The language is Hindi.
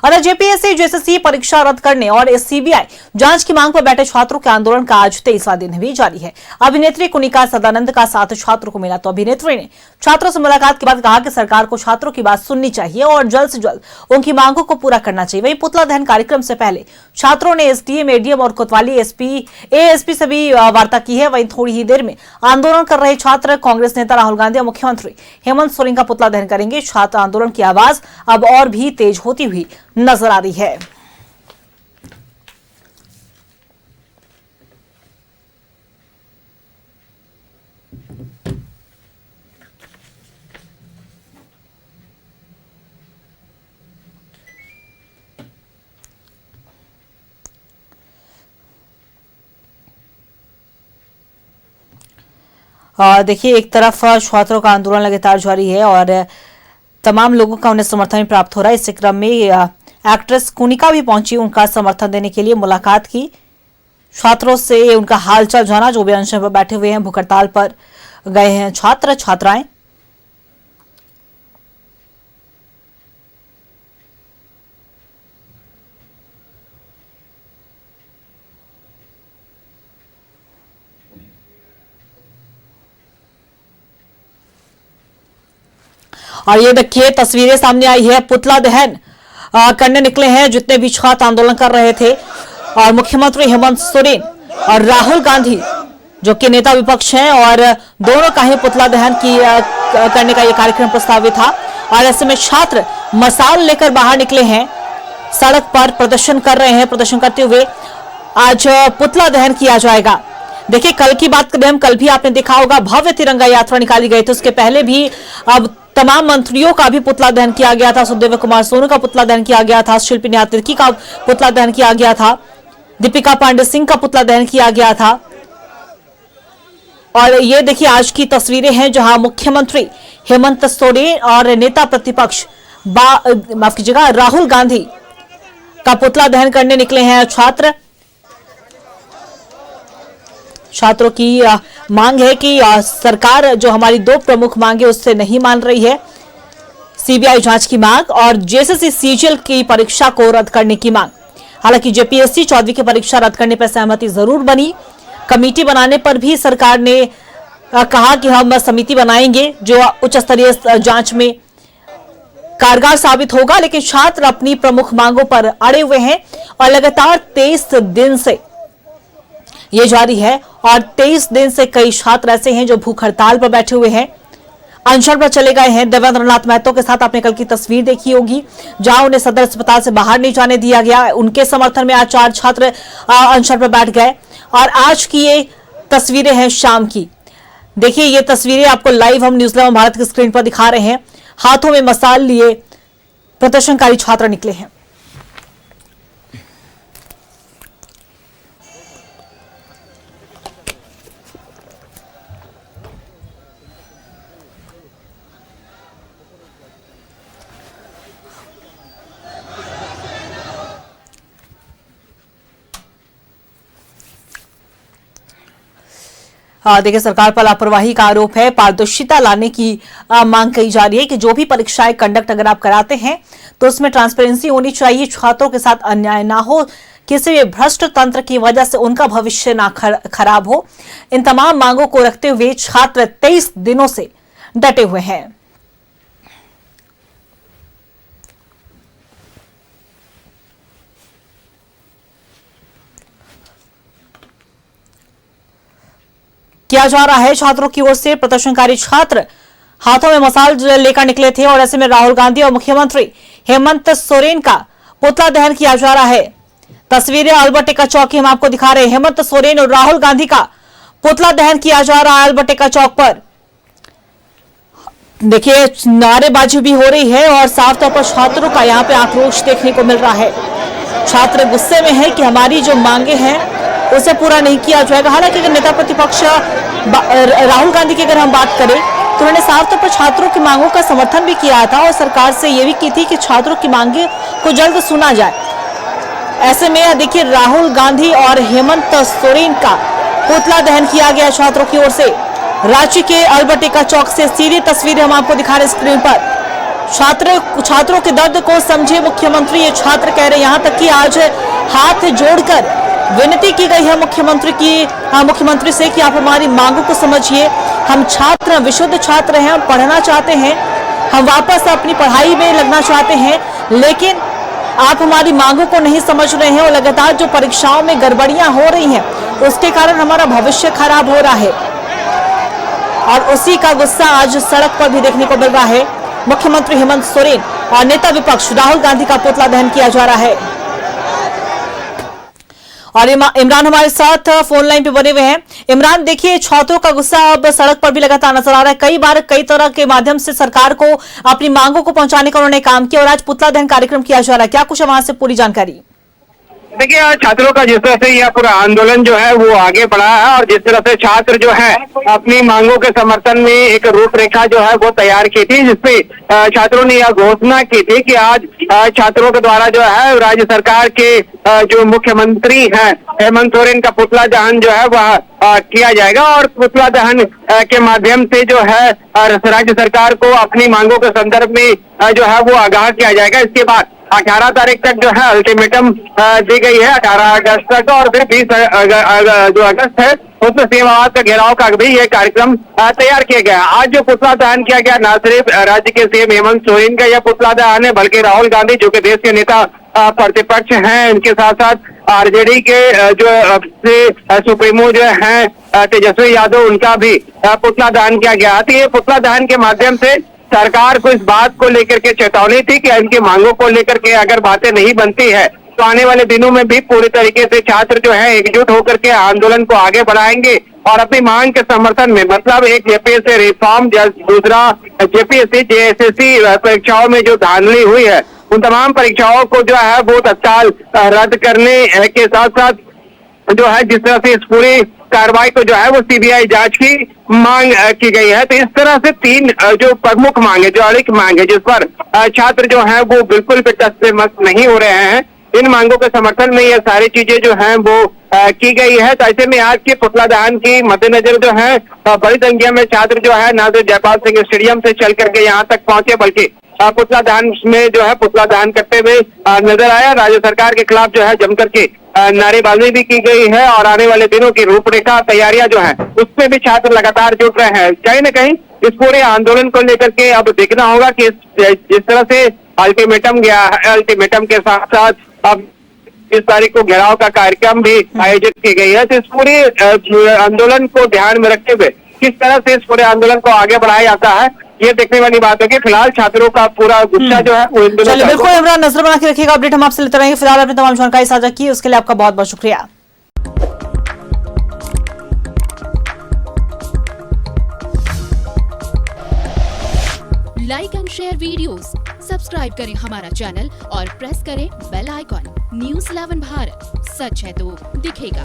और जेपीएससी जेएसएससी परीक्षा रद्द करने और सीबीआई जांच की मांग पर बैठे छात्रों के आंदोलन का आज 23वां दिन भी जारी है। अभिनेत्री कुनिका सदानंद का साथ छात्रों को मिला तो अभिनेत्री ने छात्रों से मुलाकात के बाद कहा कि सरकार को छात्रों की बात सुननी चाहिए और जल्द से जल्द उनकी मांगों को पूरा करना चाहिए। वहीं पुतला दहन कार्यक्रम से पहले छात्रों ने एसडीएम, एडीएम और कोतवाली एएसपी से भी वार्ता की है। वहीं थोड़ी ही देर में आंदोलन कर रहे छात्र कांग्रेस नेता राहुल गांधी और मुख्यमंत्री हेमंत सोरेन का पुतला दहन करेंगे। छात्र आंदोलन की आवाज अब और भी तेज होती हुई नजर आ रही है। देखिए, एक तरफ छात्रों का आंदोलन लगातार जारी है और तमाम लोगों का उन्हें समर्थन प्राप्त हो रहा है। इस क्रम में एक्ट्रेस कुनिका भी पहुंची, उनका समर्थन देने के लिए मुलाकात की, छात्रों से उनका हालचाल जाना। जो भी अनशन पर बैठे हुए हैं, भूख हड़ताल पर गए हैं छात्र छात्राएं। और ये देखिए तस्वीरें सामने आई है, पुतला दहन करने निकले हैं जितने भी छात्र आंदोलन कर रहे थे। और मुख्यमंत्री हेमंत सोरेन और राहुल गांधी जो कि नेता विपक्ष हैं, और दोनों का ही पुतला दहन करने का ये कार्यक्रम प्रस्तावित था। और ऐसे में छात्र मसाल लेकर बाहर निकले हैं, सड़क पर प्रदर्शन कर रहे हैं। प्रदर्शन करते हुए आज पुतला दहन किया जाएगा। देखिए, कल की बात करें हम, कल भी आपने देखा होगा भव्य तिरंगा यात्रा निकाली गई थी। उसके पहले भी अब तमाम मंत्रियों का भी पुतला दहन किया गया था। सुखदेव कुमार सोनू का पुतला दहन किया गया था, शिल्पी न्यातिर्की का पुतला दहन किया गया था, दीपिका पांडे सिंह का पुतला दहन किया गया था। और ये देखिए आज की तस्वीरें हैं जहां मुख्यमंत्री हेमंत सोरेन और नेता प्रतिपक्ष माफ कीजिएगा राहुल गांधी का पुतला दहन करने निकले हैं छात्र। छात्रों की मांग है कि सरकार जो हमारी दो प्रमुख मांगे उससे नहीं मान रही है, सीबीआई जांच की मांग और जेएसएससी सीजीएल की परीक्षा को रद्द करने की मांग। हालांकि जेपीएससी 14वीं की परीक्षा रद्द करने पर सहमति जरूर बनी। कमेटी बनाने पर भी सरकार ने कहा कि हम समिति बनाएंगे जो उच्च स्तरीय जांच में कारगर साबित होगा। लेकिन छात्र अपनी प्रमुख मांगों पर अड़े हुए हैं और लगातार 23 दिन से ये जारी है। और 23 दिन से कई छात्र ऐसे हैं जो भूख हड़ताल पर बैठे हुए हैं, अनशन पर चले गए हैं। देवेंद्र नाथ महतो के साथ आपने कल की तस्वीर देखी होगी जहां उन्हें सदर अस्पताल से बाहर नहीं जाने दिया गया। उनके समर्थन में आज 4 छात्र अनशन पर बैठ गए। और आज की ये तस्वीरें हैं शाम की। देखिए, ये तस्वीरें आपको लाइव हम न्यूज़ 11 भारत की स्क्रीन पर दिखा रहे हैं। हाथों में मसाल लिए प्रदर्शनकारी छात्र निकले हैं। देखिए, सरकार पर लापरवाही का आरोप है। पारदर्शिता लाने की मांग कही जा रही है कि जो भी परीक्षाएं कंडक्ट अगर आप कराते हैं तो उसमें ट्रांसपेरेंसी होनी चाहिए, छात्रों के साथ अन्याय ना हो, किसी भी भ्रष्ट तंत्र की वजह से उनका भविष्य ना खराब हो। इन तमाम मांगों को रखते हुए छात्र 23 दिनों से डटे हुए हैं। किया जा रहा है छात्रों की ओर से। प्रदर्शनकारी छात्र हाथों में मसाल लेकर निकले थे और ऐसे में राहुल गांधी और मुख्यमंत्री हेमंत सोरेन का पुतला दहन किया जा रहा है। तस्वीरें अल्बर्ट एक्का चौक की हम आपको दिखा रहे हैं। हेमंत सोरेन और राहुल गांधी का पुतला दहन किया जा रहा है अल्बर्ट एक्का चौक पर। देखिए, नारेबाजी भी हो रही है और साफ तौर पर छात्रों का यहाँ पे आक्रोश देखने को मिल रहा है। छात्र गुस्से में है कि हमारी जो मांगे हैं उसे पूरा नहीं किया जाएगा। हालांकि अगर नेता प्रतिपक्ष राहुल गांधी की अगर हम बात करें तो उन्होंने साफ तौर पर छात्रों की मांगों का समर्थन भी किया था और सरकार से यह भी की थी कि छात्रों की मांगे को जल्द सुना जाए। ऐसे में देखिए, राहुल गांधी और हेमंत सोरेन का पुतला दहन किया गया छात्रों की ओर से। रांची के अल्बर्ट एक्का चौक से सीधी तस्वीरें हम आपको दिखा रहे स्क्रीन पर। छात्रों के दर्द को समझे मुख्यमंत्री, ये छात्र कह रहे हैं। यहाँ तक कि आज हाथ जोड़कर विनती की गई है मुख्यमंत्री से कि आप हमारी मांगों को समझिए। हम छात्र, विशुद्ध छात्र हैं, हम पढ़ना चाहते हैं, हम वापस अपनी पढ़ाई में लगना चाहते हैं, लेकिन आप हमारी मांगों को नहीं समझ रहे हैं और लगातार जो परीक्षाओं में गड़बड़ियां हो रही हैं उसके कारण हमारा भविष्य खराब हो रहा है। और उसी का गुस्सा आज सड़क पर भी देखने को मिल रहा है। मुख्यमंत्री हेमंत सोरेन और नेता विपक्ष राहुल गांधी का पुतला दहन किया जा रहा है। और इमरान हमारे साथ फोन लाइन पे बने हुए हैं। इमरान, देखिए छात्रों का गुस्सा अब सड़क पर भी लगातार नजर आ रहा है। कई बार कई तरह के माध्यम से सरकार को अपनी मांगों को पहुंचाने का उन्होंने काम किया और आज पुतला दहन कार्यक्रम किया जा रहा है। क्या कुछ है वहां से पूरी जानकारी? देखिए, छात्रों का जिस तरह से यह पूरा आंदोलन जो है वो आगे बढ़ा है और जिस तरह से छात्र जो है अपनी मांगों के समर्थन में एक रूपरेखा जो है वो तैयार की थी, जिसपे छात्रों ने यह घोषणा की थी कि आज छात्रों के द्वारा जो है राज्य सरकार के जो मुख्यमंत्री हैं हेमंत सोरेन का पुतला दहन जो है वह किया जाएगा और पुतला दहन के माध्यम से जो है राज्य सरकार को अपनी मांगों के संदर्भ में जो है वो आगाह किया जाएगा। इसके बाद 18 तारीख तक जो है अल्टीमेटम दी गई है, 18 अगस्त तक, और फिर 20 जो अगस्त है उसमें सीएम आवास का घेराव का भी ये कार्यक्रम तैयार किया गया। आज जो पुतला दहन किया गया न सिर्फ राज्य के सीएम हेमंत सोरेन का यह पुतला दहन है, बल्कि राहुल गांधी जो कि देश के नेता प्रतिपक्ष हैं, इनके साथ साथ आरजेडी के जो सुप्रीमो जो हैं तेजस्वी यादव, उनका भी पुतला दहन किया गया। तो ये पुतला दहन के माध्यम से सरकार को इस बात को लेकर के चेतावनी थी कि इनकी मांगों को लेकर के अगर बातें नहीं बनती है तो आने वाले दिनों में भी पूरी तरीके से छात्र जो है एकजुट होकर के आंदोलन को आगे बढ़ाएंगे और अपनी मांग के समर्थन में, मतलब एक जेपीएससी रिफॉर्म, दूसरा जेपीएससी जेएसएससी परीक्षाओं में जो धांधली हुई है उन तमाम परीक्षाओं को जो है वो तत्काल रद्द करने के साथ साथ जो है जिस तरह से इस पूरी कार्रवाई को जो है वो सीबीआई जांच की मांग की गई है। तो इस तरह से 3 जो प्रमुख मांग है, जो अड़िक मांग है, जिस पर छात्र जो है वो बिल्कुल भी टस से मस नहीं हो रहे हैं, इन मांगों के समर्थन में ये सारी चीजें जो हैं वो की गई है। तो ऐसे में आज के पुतला दहन की मद्देनजर जो है बड़ी संख्या में छात्र जो है न सिर्फ जयपाल सिंह स्टेडियम से चल करके यहाँ तक पहुंचे, बल्कि पुतला दहन में जो है पुतला दहन करते हुए नजर आया। राज्य सरकार के खिलाफ जो है जमकर के नारेबाजी भी की गई है और आने वाले दिनों की रूपरेखा तैयारियां जो है उसमें भी छात्र लगातार जुट रहे हैं। कहीं न कहीं इस पूरे आंदोलन को लेकर के अब देखना होगा कि जिस तरह से अल्टीमेटम गया है, अल्टीमेटम के साथ साथ अब इस तारीख को घेराव का कार्यक्रम भी आयोजित की गई है। तो इस पूरे आंदोलन को ध्यान में रखते हुए किस तरह से इस पूरे आंदोलन को आगे बढ़ाया जाता है, ये देखने वाली बात है कि फिलहाल छात्रों का पूरा गुस्सा जो है वो बिल्कुल इमरान, नजर बना के रखिएगा, अपडेट हम आपसे लेते रहेंगे। फिलहाल अपनी तमाम जानकारी साझा की उसके लिए आपका बहुत बहुत शुक्रिया। Like and share videos, subscribe करें हमारा चैनल और प्रेस करें बेल आइकॉन। न्यूज़ 11 भारत, सच है तो दिखेगा।